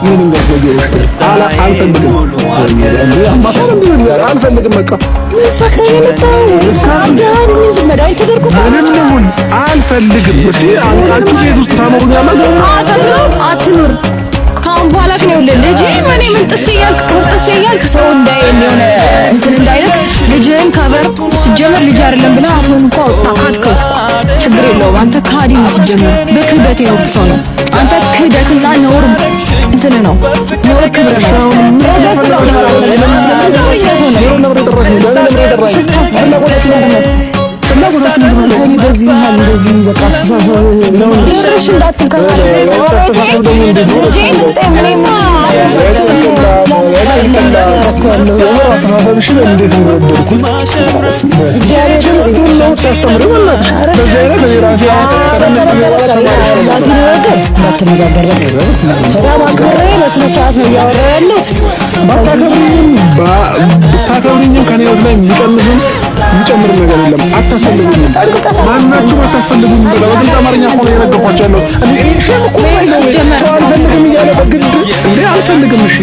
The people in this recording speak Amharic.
ምንም ገርፎኝ አልፈልግም በቃ ምንም አልፈልግም። እሺ አንቺ ቤት ውስጥ ታኖሩኛላችሁ አትኑር ካሁን በኋላ ግን ይኸውልህ ልጅ ምን ጥስ እያልክ ሰው እንዳይሆነ እንትን እንዳይልክ ልጅን ከበር ሲጀመር ልጅ አይደለም ብለህ አሁን እንኳን ታካድከው ችግር የለውም። አንተ ካዲ ሲጀመር በክህደት የወቅሰው ነው። አንተ ክህደትና ነውር እንትን ነው ነውር ክብር ነው። ባታከብሪኝም ከኔ ህይወት ላይ የሚጨምር ነገር የለም። አታስፈልጉኝም፣ ማናችሁም አታስፈልጉኝም። በግልጽ አማርኛ ሆኖ የነገርኳቸው ያለው እኔ አልፈልግም እያለ በግድ እንዴ አልፈልግም። እሺ